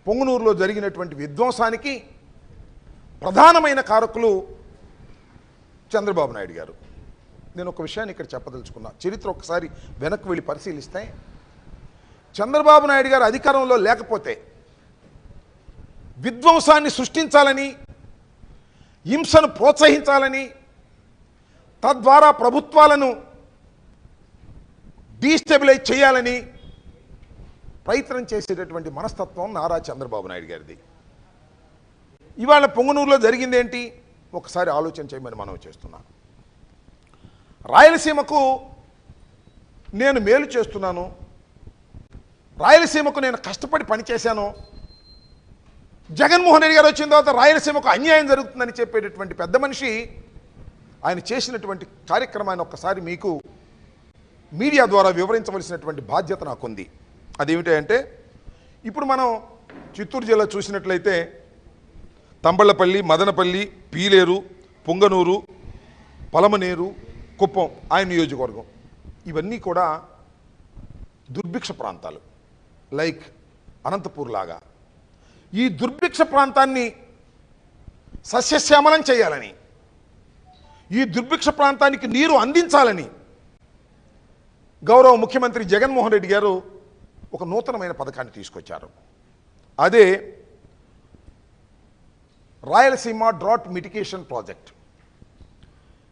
పొంగనూరులో జరిగినటువంటి విధ్వంసానికి ప్రధానమైన కారకులు చంద్రబాబు నాయుడు గారు. నేను ఒక విషయాన్ని ఇక్కడ చెప్పదలుచుకున్నా. చరిత్ర ఒకసారి వెనక్కి వెళ్ళి పరిశీలిస్తే చంద్రబాబు నాయుడు గారు అధికారంలో లేకపోతే విధ్వంసాన్ని సృష్టించాలని, హింసను ప్రోత్సహించాలని, తద్వారా ప్రభుత్వాలను డీస్టెబిలైజ్ చేయాలని ప్రయత్నం చేసేటటువంటి మనస్తత్వం నారా చంద్రబాబు నాయుడు గారిది. ఇవాళ పొంగనూరులో జరిగింది ఏంటి ఒకసారి ఆలోచన చేయమని మనం చేస్తున్నాను. రాయలసీమకు నేను మేలు చేస్తున్నాను, రాయలసీమకు నేను కష్టపడి పనిచేశాను, జగన్మోహన్ రెడ్డి గారు వచ్చిన తర్వాత రాయలసీమకు అన్యాయం జరుగుతుందని చెప్పేటటువంటి పెద్ద మనిషి ఆయన చేసినటువంటి కార్యక్రమాన్ని ఒక్కసారి మీకు మీడియా ద్వారా వివరించవలసినటువంటి బాధ్యత నాకుంది. అదేమిటంటే, ఇప్పుడు మనం చిత్తూరు జిల్లా చూసినట్లయితే తంబళ్లపల్లి, మదనపల్లి, పీలేరు, పొంగనూరు, పలమనేరు, కుప్పం ఆయన నియోజకవర్గం ఇవన్నీ కూడా దుర్భిక్ష ప్రాంతాలు, లైక్ అనంతపూర్ లాగా. ఈ దుర్భిక్ష ప్రాంతాన్ని సస్యశ్యామలం చేయాలని, ఈ దుర్భిక్ష ప్రాంతానికి నీరు అందించాలని గౌరవ ముఖ్యమంత్రి జగన్మోహన్ రెడ్డి గారు ఒక నూతనమైన పథకాన్ని తీసుకొచ్చారు. అదే రాయలసీమ డ్రాట్ మిటిగేషన్ ప్రాజెక్ట్.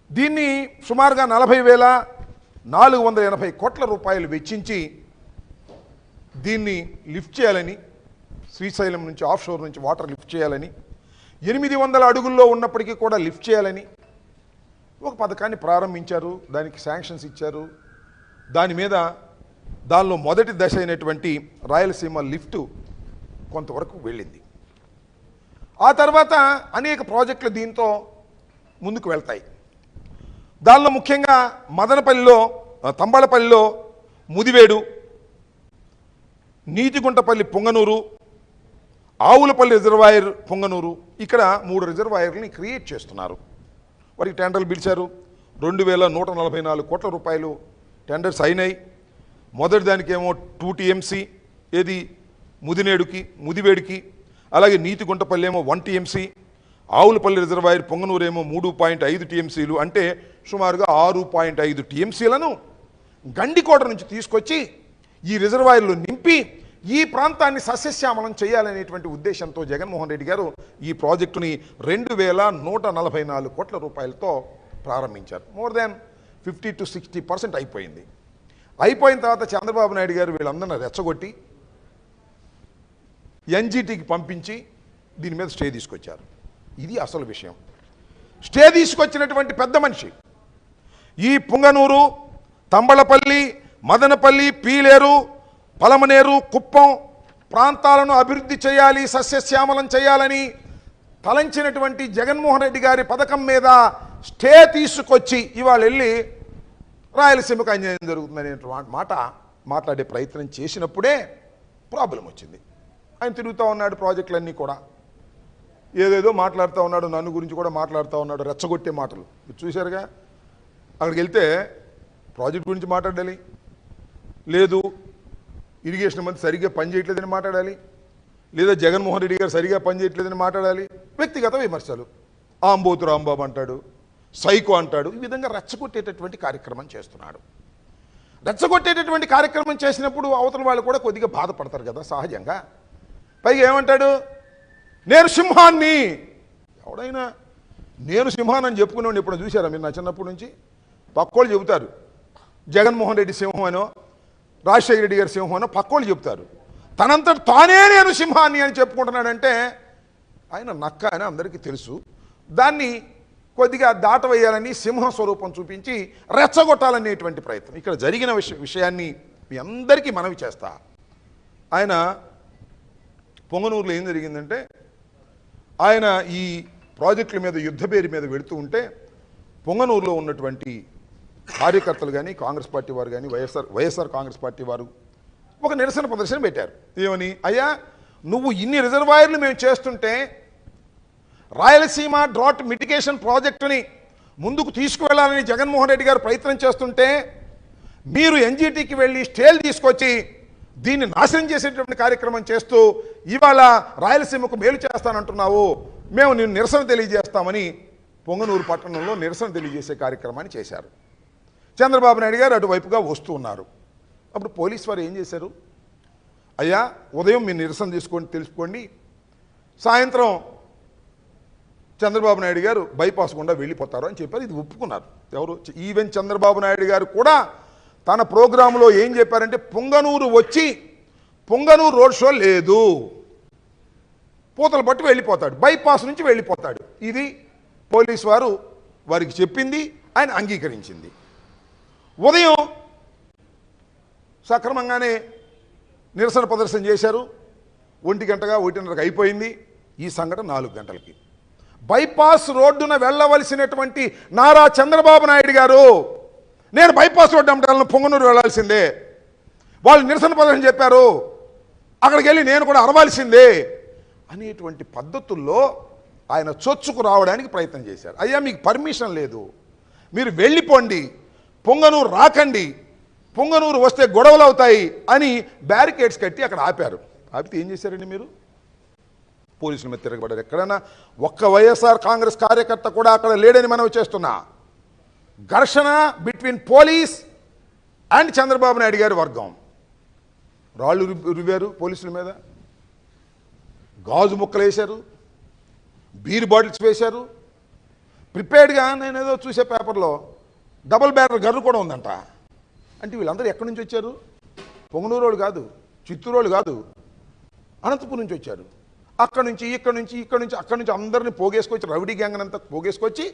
దీన్ని సుమారుగా 40,480 కోట్ల రూపాయలు వెచ్చించి దీన్ని లిఫ్ట్ చేయాలని, శ్రీశైలం నుంచి ఆఫ్షోర్ నుంచి వాటర్ లిఫ్ట్ చేయాలని, 800 అడుగుల్లో ఉన్నప్పటికీ కూడా లిఫ్ట్ చేయాలని ఒక పథకాన్ని ప్రారంభించారు. దానికి శాంక్షన్స్ ఇచ్చారు. దానిలో మొదటి దశ అయినటువంటి రాయలసీమ లిఫ్ట్ కొంతవరకు వెళ్ళింది. ఆ తర్వాత అనేక ప్రాజెక్టులు దీంతో ముందుకు వెళ్తాయి. దానిలో ముఖ్యంగా మదనపల్లిలో, తంబళపల్లిలో ముదివేడు, నీతిగుంటపల్లి పొంగనూరు, ఆవులపల్లి రిజర్వాయర్ పొంగనూరు, ఇక్కడ 3 రిజర్వాయర్లని క్రియేట్ చేస్తున్నారు. వారికి టెండర్లు పిలిచారు. 2,144 కోట్ల రూపాయలు టెండర్స్ అయినాయి. మొదటి దానికేమో 2 TMC, ఏది ముదివేడికి, అలాగే నీతిగుంటపల్లి ఏమో 1 TMC, ఆవులపల్లి రిజర్వాయర్ పొంగనూరేమో 3.5 TMCలు, అంటే సుమారుగా 6.5 TMCలను గండికోట నుంచి తీసుకొచ్చి ఈ రిజర్వాయర్లు నింపి ఈ ప్రాంతాన్ని సస్యశ్యామలం చేయాలనేటువంటి ఉద్దేశంతో జగన్మోహన్ రెడ్డి గారు ఈ ప్రాజెక్టుని 2,144 కోట్ల రూపాయలతో ప్రారంభించారు. మోర్ దాన్ 50 to 60% అయిపోయింది. అయిపోయిన తర్వాత చంద్రబాబు నాయుడు గారు వీళ్ళందరినీ రెచ్చగొట్టి ఎన్జిటికి పంపించి దీని మీద స్టే తీసుకొచ్చారు. ఇది అసలు విషయం. స్టే తీసుకొచ్చినటువంటి పెద్ద మనిషి ఈ పొంగనూరు, తంబళపల్లి, మదనపల్లి, పీలేరు, పలమనేరు, కుప్పం ప్రాంతాలను అభివృద్ధి చేయాలి, సస్యశ్యామలం చేయాలని తలంచినటువంటి జగన్మోహన్ రెడ్డి గారి పథకం మీద స్టే తీసుకొచ్చి ఇవాళ వెళ్ళి రాయలసీమకు అన్యాయం జరుగుతుందనే మాట మాట్లాడే ప్రయత్నం చేసినప్పుడే ప్రాబ్లం వచ్చింది. ఆయన తిరుగుతూ ఉన్నాడు, ప్రాజెక్టులన్నీ కూడా ఏదేదో మాట్లాడుతూ ఉన్నాడు, నన్ను గురించి కూడా మాట్లాడుతూ ఉన్నాడు, రెచ్చగొట్టే మాటలు మీరు చూశారుగా. అక్కడికి వెళ్తే ప్రాజెక్ట్ గురించి మాట్లాడాలి, లేదు ఇరిగేషన్ మంత్రి సరిగ్గా పనిచేయట్లేదని మాట్లాడాలి, లేదా జగన్మోహన్ రెడ్డి గారు సరిగ్గా పనిచేయట్లేదని మాట్లాడాలి. వ్యక్తిగత విమర్శలు, ఆంబోతు రాంబాబు అంటాడు, సైకో అంటాడు. ఈ విధంగా రెచ్చగొట్టేటటువంటి కార్యక్రమం చేస్తున్నాడు. రెచ్చగొట్టేటటువంటి కార్యక్రమం చేసినప్పుడు అవతల వాళ్ళు కూడా కొద్దిగా బాధపడతారు కదా సహజంగా. పైగా ఏమంటాడు, నేను సింహాన్ని. ఎవడైనా నేను సింహాన్ని చెప్పుకునేవాడిని ఎప్పుడు చూశారా మీరు? నా చిన్నప్పటి నుంచి పక్కోళ్ళు చెబుతారు, జగన్మోహన్ రెడ్డి సింహం అనో, రాజశేఖర రెడ్డి గారి సింహం అనో పక్కోళ్ళు చెబుతారు. తనంతట తానే నేను సింహాన్ని అని చెప్పుకుంటున్నాడంటే ఆయన నక్క అని అందరికీ తెలుసు. దాన్ని కొద్దిగా దాటవేయాలని సింహ స్వరూపం చూపించి రెచ్చగొట్టాలనేటువంటి ప్రయత్నం ఇక్కడ జరిగిన విషయాన్ని మీ అందరికీ మనవి చేస్తా. ఆయన పొంగనూరులో ఏం జరిగిందంటే, ఆయన ఈ ప్రాజెక్టుల మీద యుద్ధ పేరు మీద వెళుతూ ఉంటే పొంగనూరులో ఉన్నటువంటి కార్యకర్తలు కానీ, కాంగ్రెస్ పార్టీ వారు కానీ, వైఎస్ఆర్ కాంగ్రెస్ పార్టీ వారు ఒక నిరసన ప్రదర్శన పెట్టారు. ఏమని, అయ్యా నువ్వు ఇన్ని రిజర్వాయర్లు మేము చేస్తుంటే, రాయలసీమ డ్రాట్ మిటిగేషన్ ప్రాజెక్టుని ముందుకు తీసుకువెళ్ళాలని జగన్మోహన్ రెడ్డి గారు ప్రయత్నం చేస్తుంటే మీరు ఎన్జిటికి వెళ్ళి స్టేలు తీసుకొచ్చి దీన్ని నాశనం చేసేటువంటి కార్యక్రమం చేస్తూ ఇవాళ రాయలసీమకు మేలు చేస్తానంటున్నావు, మేము నేను నిరసన తెలియజేస్తామని పొంగనూరు పట్టణంలో నిరసన తెలియజేసే కార్యక్రమాన్ని చేశారు. చంద్రబాబు నాయుడు గారు అటువైపుగా వస్తూ ఉన్నారు. అప్పుడు పోలీసు వారు ఏం చేశారు, అయ్యా ఉదయం మీరు నిరసన తెలుసుకోండి, సాయంత్రం చంద్రబాబు నాయుడు గారు బైపాస్ గుండా వెళ్ళిపోతారు అని చెప్పారు. ఇది ఒప్పుకున్నారు ఎవరు, ఈవెన్ చంద్రబాబు నాయుడు గారు కూడా తన ప్రోగ్రాంలో ఏం చెప్పారంటే పొంగనూరు వచ్చి పొంగనూరు రోడ్ షో లేదు, పూతలు పట్టి వెళ్ళిపోతాడు, బైపాస్ నుంచి వెళ్ళిపోతాడు. ఇది పోలీసు వారు వారికి చెప్పింది, ఆయన అంగీకరించింది. ఉదయం సక్రమంగానే నిరసన ప్రదర్శన చేశారు. 1 గంటగా 1:30 అయిపోయింది. ఈ సంఘటన 4 గంటలకి. బైపాస్ రోడ్డున వెళ్ళవలసినటువంటి నారా చంద్రబాబు నాయుడు గారు నేను బైపాస్ రోడ్డు అమ్మటాలను పొంగనూరు వెళ్లాల్సిందే, వాళ్ళు నిరసన ప్రదర్శన చెప్పారు, అక్కడికి వెళ్ళి నేను కూడా అరవాల్సిందే అనేటువంటి పద్ధతుల్లో ఆయన చొచ్చుకు రావడానికి ప్రయత్నం చేశారు. అయ్యా మీకు పర్మిషన్ లేదు, మీరు వెళ్ళిపోండి, పొంగనూరు రాకండి, పొంగనూరు వస్తే గొడవలు అవుతాయి అని బ్యారికేడ్స్ కట్టి అక్కడ ఆపారు. ఆపితే ఏం చేశారండి మీరు, పోలీసుల మీద తిరగబడ్డారు. ఎక్కడైనా ఒక్క వైఎస్ఆర్ కాంగ్రెస్ కార్యకర్త కూడా అక్కడ లేడని మనం చేస్తున్నా. ఘర్షణ between police and Chandrababu Naidu గారి వర్గం. రాళ్ళు రువ్వారు పోలీసుల మీద, గాజు ముక్కలు వేశారు, బీర్ బాటిల్స్ వేశారు. ప్రిపేర్డ్గా నేను ఏదో చూసే పేపర్లో డబుల్ బ్యారర్ గర్రు కూడా ఉందంట. అంటే వీళ్ళందరూ ఎక్కడి నుంచి వచ్చారు, పొంగనూరు వాళ్ళు కాదు, చిత్తూరు వాళ్ళు కాదు, అనంతపురం నుంచి వచ్చారు. అక్కడి నుంచి ఇక్కడి నుంచి అక్కడి నుంచి అందరిని పోగేసుకొచ్చి, రౌడీ గ్యాంగ్ అంతా పోగేసుకొచ్చి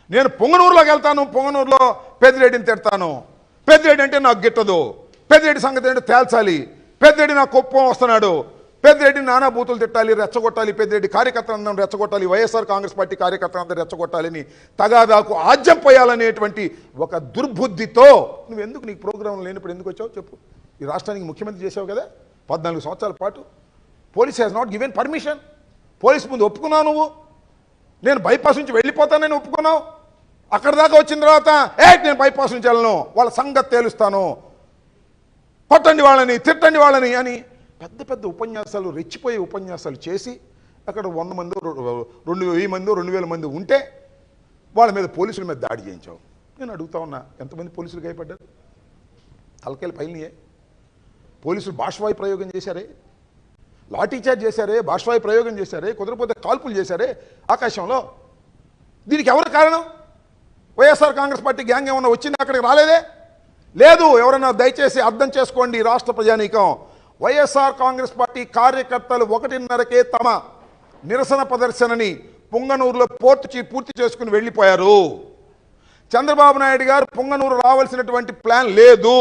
నేను పొంగనూరులోకి వెళ్తాను, పొంగనూరులో పెద్దిరెడ్డిని తిడతాను, పెద్దిరెడ్డి అంటే నాకు గిట్టదు, పెద్దిరెడ్డి సంగతి ఏంటో తేల్చాలి, పెద్దిరెడ్డి నాకు కోపం వస్తున్నాడు, పెద్దిరెడ్డిని నానా బూతులు తిట్టాలి, రెచ్చగొట్టాలి, పెద్దిరెడ్డి కార్యకర్తలందరం రెచ్చగొట్టాలి, వైఎస్ఆర్ కాంగ్రెస్ పార్టీ కార్యకర్తలందరూ రెచ్చగొట్టాలని తగాదాకు ఆజ్యం పోయాలనేటువంటి ఒక దుర్బుద్ధితో నువ్వెందుకు, నీకు ప్రోగ్రాం లేనప్పుడు ఎందుకు వచ్చావు చెప్పు. ఈ రాష్ట్రానికి ముఖ్యమంత్రి చేసావు కదా 14 సంవత్సరాల పాటు. Police has not given permission. Police ముందు ఒప్పుకున్నావు, నువ్వు నేను బైపాస్ నుంచి వెళ్ళిపోతానని ఒప్పుకున్నావు. అక్కడ దాకా వచ్చిన తర్వాత నేను బైపాస్ నుంచి వెళ్ళను, వాళ్ళ సంగతి తేలుస్తాను, కొట్టండి వాళ్ళని, తిట్టండి వాళ్ళని అని పెద్ద పెద్ద ఉపన్యాసాలు, రెచ్చిపోయే ఉపన్యాసాలు చేసి అక్కడ 100 మంది 2000 మంది 2000 మంది ఉంటే వాళ్ళ మీద పోలీసుల మీద దాడి చేయించావు. నేను అడుగుతా ఉన్నా, ఎంతమంది పోలీసులు గాయపడ్డారు? తలకాయలు పైనయే. పోలీసులు భాషవాయు ప్రయోగం చేశారే, లాఠీచార్జ్ చేశారే, భాషవాయు ప్రయోగం చేశారే, కుదరపోతే కాల్పులు చేశారే ఆకాశంలో. దీనికి ఎవరు కారణం? వైఎస్ఆర్ కాంగ్రెస్ పార్టీ గ్యాంగ్ ఏమన్నా వచ్చింది, అక్కడికి రాలేదే లేదు. ఎవరన్నా దయచేసి అర్థం చేసుకోండి రాష్ట్ర ప్రజానీకం. వైఎస్ఆర్ కాంగ్రెస్ పార్టీ కార్యకర్తలు 1:30కే తమ నిరసన ప్రదర్శనని పొంగనూరులో పూర్తి చేసుకుని వెళ్ళిపోయారు. చంద్రబాబు నాయుడు గారు పొంగనూరు రావాల్సినటువంటి ప్లాన్ లేదు.